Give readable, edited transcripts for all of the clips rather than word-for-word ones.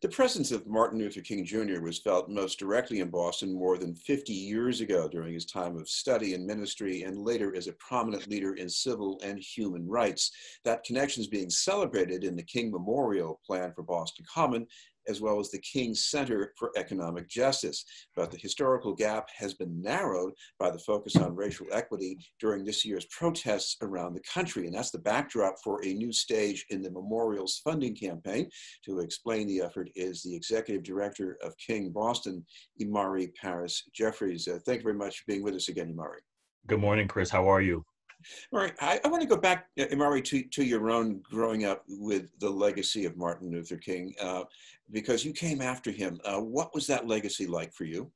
The presence of Martin Luther King Jr. was felt most directly in Boston more than 50 years ago during his time of study and ministry, and later as a prominent leader in civil and human rights. That connection is being celebrated in the King Memorial Plan for Boston Common, as well as the King Center for Economic Justice. But the historical gap has been narrowed by the focus on racial equity during this year's protests around the country. And that's the backdrop for a new stage in the memorial's funding campaign. To explain the effort is the executive director of King Boston, Imari Jeffries. Thank you very much for being with us again, Imari. Good morning, Chris. How are you? All right, I want to go back, Imari, to your own growing up with the legacy of Martin Luther King, because you came after him. What was that legacy like for you?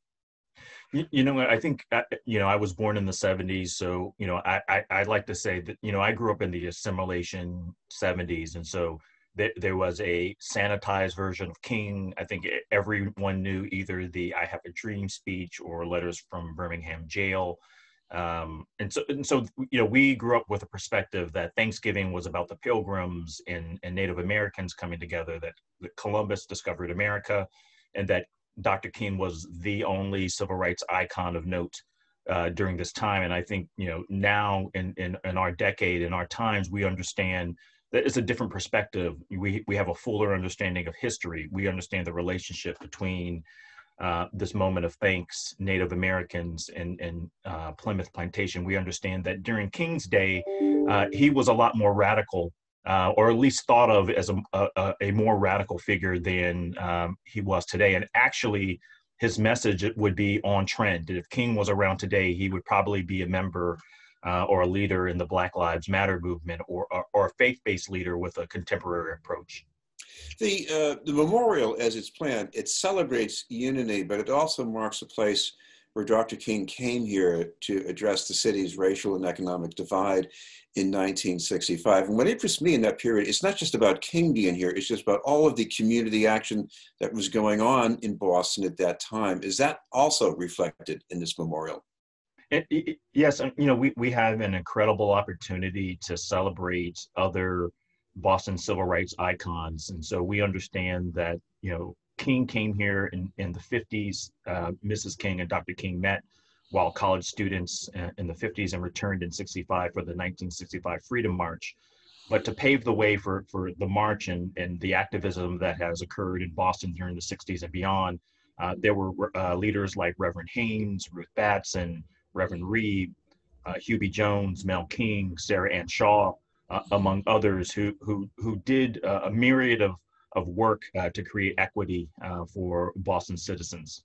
You know, I think, I was born in the 70s. So, I like to say that, I grew up in the assimilation 70s. And so there was a sanitized version of King. I think everyone knew either the I Have a Dream speech or letters from Birmingham jail. And so, we grew up with a perspective that Thanksgiving was about the Pilgrims and Native Americans coming together, that Columbus discovered America, and that Dr. King was the only civil rights icon of note during this time. And I think, now in our decade, in our times, we understand that it's a different perspective. We have a fuller understanding of history. We understand the relationship between this moment of thanks, Native Americans and Plymouth Plantation. We understand that during King's day, he was a lot more radical, or at least thought of as a more radical figure than he was today. And actually, his message would be on trend. If King was around today, he would probably be a member or a leader in the Black Lives Matter movement, or a faith-based leader with a contemporary approach. The memorial, as it's planned, it celebrates unity, but it also marks a place where Dr. King came here to address the city's racial and economic divide in 1965. And what interests me in that period, it's not just about King being here, it's just about all of the community action that was going on in Boston at that time. Is that also reflected in this memorial? Yes, we have an incredible opportunity to celebrate other Boston civil rights icons. And so we understand that, King came here in the 50s. Mrs. King and Dr. King met while college students in the 50s, and returned in 65 for the 1965 Freedom March. But to pave the way for the march and the activism that has occurred in Boston during the 60s and beyond, there were leaders like Reverend Haynes, Ruth Batson, Reverend Reed, Hubie Jones, Mel King, Sarah Ann Shaw, among others, who did a myriad of work to create equity for Boston citizens.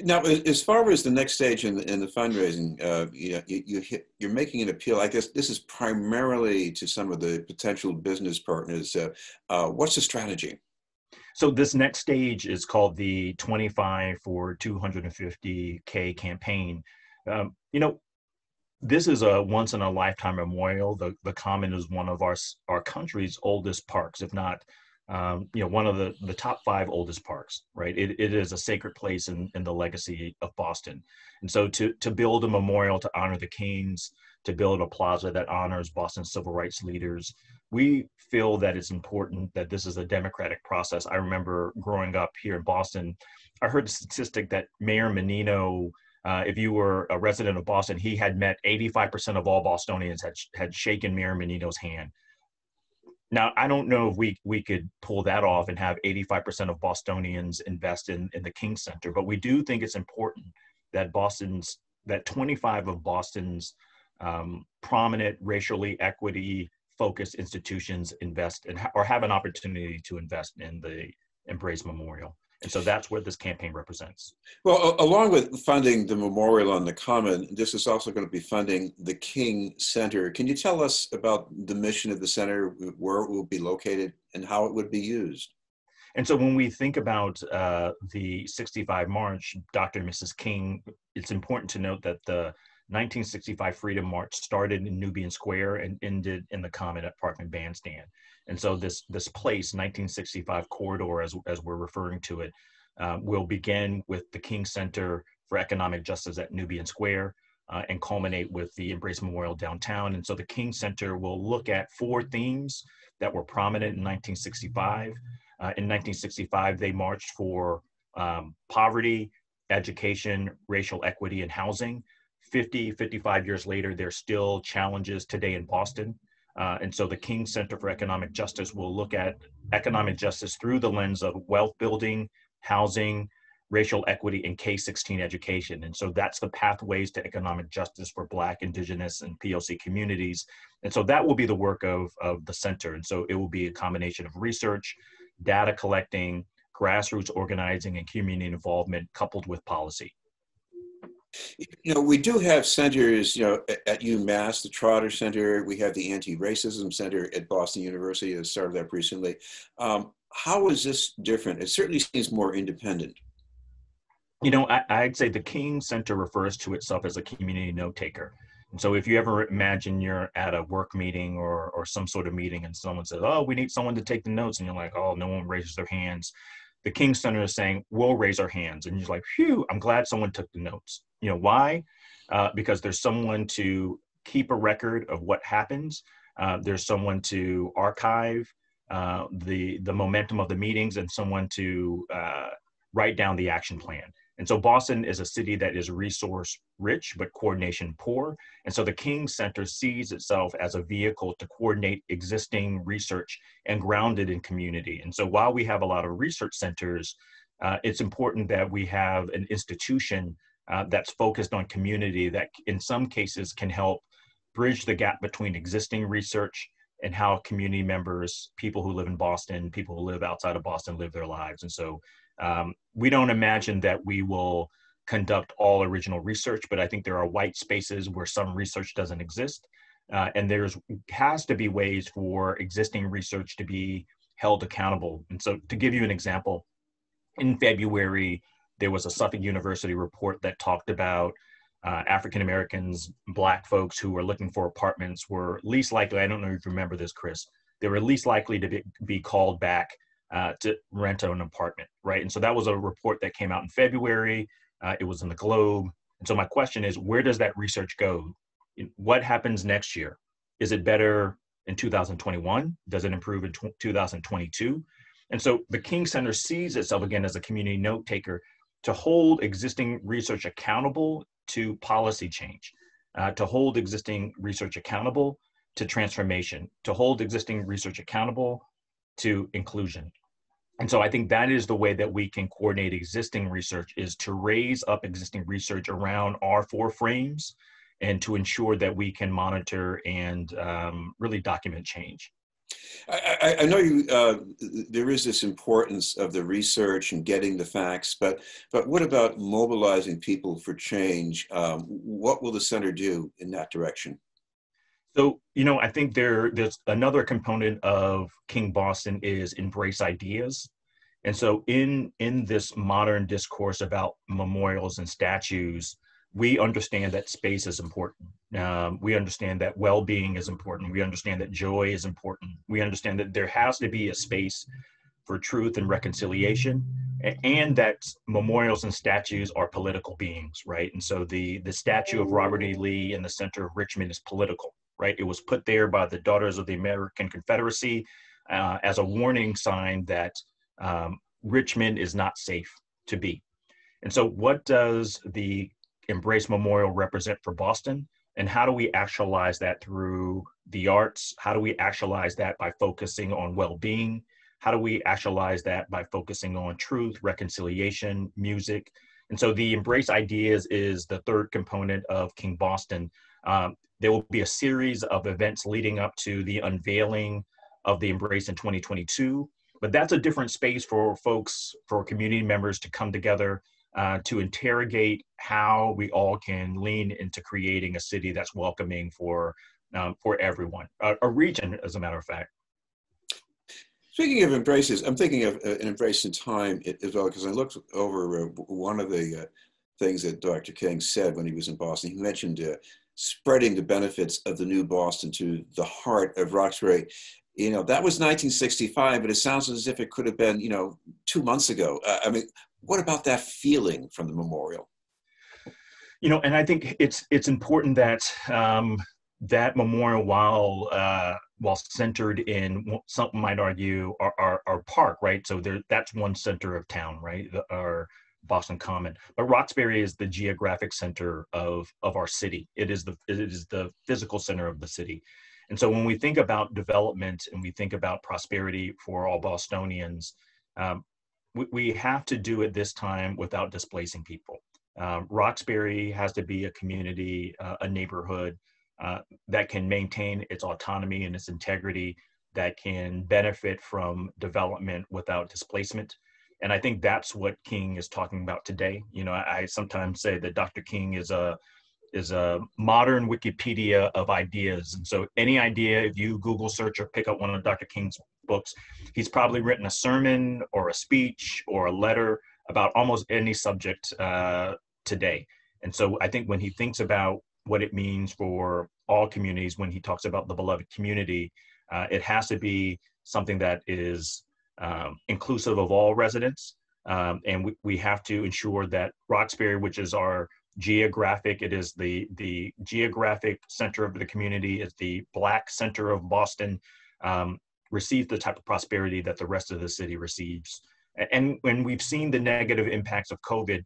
Now, as far as the next stage in the fundraising, you're making an appeal. I guess this is primarily to some of the potential business partners. What's the strategy? So this next stage is called the 25 for 250K campaign. This is a once in a lifetime memorial. The Common is one of our country's oldest parks, if not, one of the top 5 oldest parks, right? It is a sacred place in the legacy of Boston. And so to build a memorial to honor the Kings, to build a plaza that honors Boston civil rights leaders, we feel that it's important that this is a democratic process. I remember growing up here in Boston, I heard the statistic that Mayor Menino, if you were a resident of Boston, he had met 85% of all Bostonians had shaken Mayor Menino's hand. Now, I don't know if we could pull that off and have 85% of Bostonians invest in the King Center, but we do think it's important that 25 of Boston's prominent racially equity focused institutions invest or have an opportunity to invest in the Embrace Memorial. And so that's what this campaign represents. Well, along with funding the memorial on the Common, this is also going to be funding the King Center. Can you tell us about the mission of the center, where it will be located, and how it would be used? And so when we think about the 65 March, Dr. and Mrs. King, it's important to note that the 1965 Freedom March started in Nubian Square and ended in the Common at Parkman Bandstand. And so this place, 1965 corridor, as we're referring to it, will begin with the King Center for Economic Justice at Nubian Square and culminate with the Embrace Memorial downtown. And so the King Center will look at 4 themes that were prominent in 1965. In 1965, they marched for poverty, education, racial equity, and housing. 55 years later, there's still challenges today in Boston. And so the King Center for Economic Justice will look at economic justice through the lens of wealth building, housing, racial equity, and K-16 education. And so that's the pathways to economic justice for Black, Indigenous, and POC communities. And so that will be the work of the center. And so it will be a combination of research, data collecting, grassroots organizing, and community involvement coupled with policy. You know, we do have centers, you know, at UMass, the Trotter Center. We have the Anti-Racism Center at Boston University that started up recently. How is this different? It certainly seems more independent. You know, I'd say the King Center refers to itself as a community note taker. And so if you ever imagine you're at a work meeting or some sort of meeting and someone says, oh, we need someone to take the notes. And you're like, oh, no one raises their hands. The King Center is saying, we'll raise our hands. And you're like, phew, I'm glad someone took the notes. You know, why? Because there's someone to keep a record of what happens. There's someone to archive the momentum of the meetings and someone to write down the action plan. And so Boston is a city that is resource rich, but coordination poor. And so the King Center sees itself as a vehicle to coordinate existing research and ground it in community. And so while we have a lot of research centers, it's important that we have an institution that's focused on community that in some cases can help bridge the gap between existing research and how community members, people who live in Boston, people who live outside of Boston live their lives. And so we don't imagine that we will conduct all original research, but I think there are white spaces where some research doesn't exist. And has to be ways for existing research to be held accountable. And so to give you an example, in February, there was a Suffolk University report that talked about African Americans, Black folks who were looking for apartments were least likely, I don't know if you remember this, Chris, they were least likely to be called back to rent an apartment, right? And so that was a report that came out in February. It was in the Globe. And so my question is, where does that research go? What happens next year? Is it better in 2021? Does it improve in 2022? And so the King Center sees itself again as a community note taker to hold existing research accountable to policy change, to hold existing research accountable to transformation, to hold existing research accountable to inclusion. And so I think that is the way that we can coordinate existing research, is to raise up existing research around our four frames and to ensure that we can monitor and really document change. I know there is this importance of the research and getting the facts, but what about mobilizing people for change? What will the center do in that direction? So, you know, I think there's another component of King Boston is embrace ideas. And so in this modern discourse about memorials and statues, we understand that space is important. We understand that well-being is important. We understand that joy is important. We understand that there has to be a space for truth and reconciliation, and that memorials and statues are political beings, right? And so the statue of Robert E. Lee in the center of Richmond is political, right? It was put there by the Daughters of the American Confederacy as a warning sign that Richmond is not safe to be. And so what does the Embrace Memorial represent for Boston? And how do we actualize that through the arts? How do we actualize that by focusing on well-being? How do we actualize that by focusing on truth, reconciliation, music? And so the Embrace Ideas is the third component of King Boston. There will be a series of events leading up to the unveiling of the Embrace in 2022, but that's a different space for folks, for community members to come together to interrogate how we all can lean into creating a city that's welcoming for everyone, a region, as a matter of fact. Speaking of embraces, I'm thinking of an embrace in time as well, because I looked over one of the things that Dr. King said when he was in Boston. He mentioned spreading the benefits of the new Boston to the heart of Roxbury. You know, that was 1965, but it sounds as if it could have been, 2 months ago. I mean, what about that feeling from the memorial? You know, and I think it's important that that memorial, while while centered in, some might argue, our park, right? So that's one center of town, right? Our Boston Common. But Roxbury is the geographic center of our city. It is the physical center of the city. And so when we think about development and we think about prosperity for all Bostonians, we have to do it this time without displacing people. Roxbury has to be a community, a neighborhood that can maintain its autonomy and its integrity, that can benefit from development without displacement. And I think that's what King is talking about today. You know, I sometimes say that Dr. King is a modern Wikipedia of ideas. And so any idea, if you Google search or pick up one of Dr. King's books, he's probably written a sermon or a speech or a letter about almost any subject today. And so I think when he thinks about what it means for all communities, when he talks about the beloved community, it has to be something that is inclusive of all residents. And we have to ensure that Roxbury, which is our geographic, it is the geographic center of the community, it's the Black center of Boston, receives the type of prosperity that the rest of the city receives. And when we've seen the negative impacts of COVID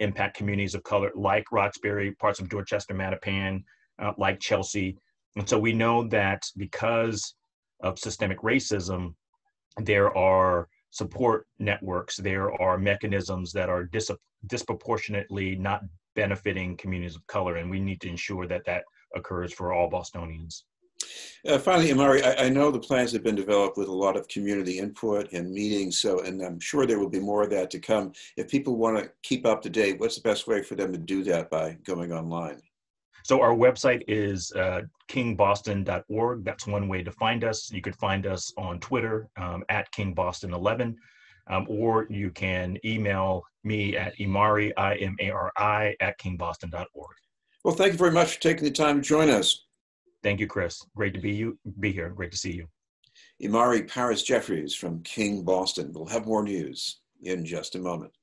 impact communities of color like Roxbury, parts of Dorchester, Mattapan, like Chelsea. And so we know that because of systemic racism, there are support networks, there are mechanisms that are disproportionately not benefiting communities of color, and we need to ensure that that occurs for all Bostonians. Finally, Imari, I know the plans have been developed with a lot of community input and meetings, and I'm sure there will be more of that to come. If people want to keep up to date, what's the best way for them to do that by going online? So our website is kingboston.org. That's one way to find us. You could find us on Twitter at kingboston11, or you can email me at Imari, Imari, at kingboston.org. Well, thank you very much for taking the time to join us. Thank you, Chris. Great to be here. Great to see you. Imari Jeffries from King Boston. We'll have more news in just a moment.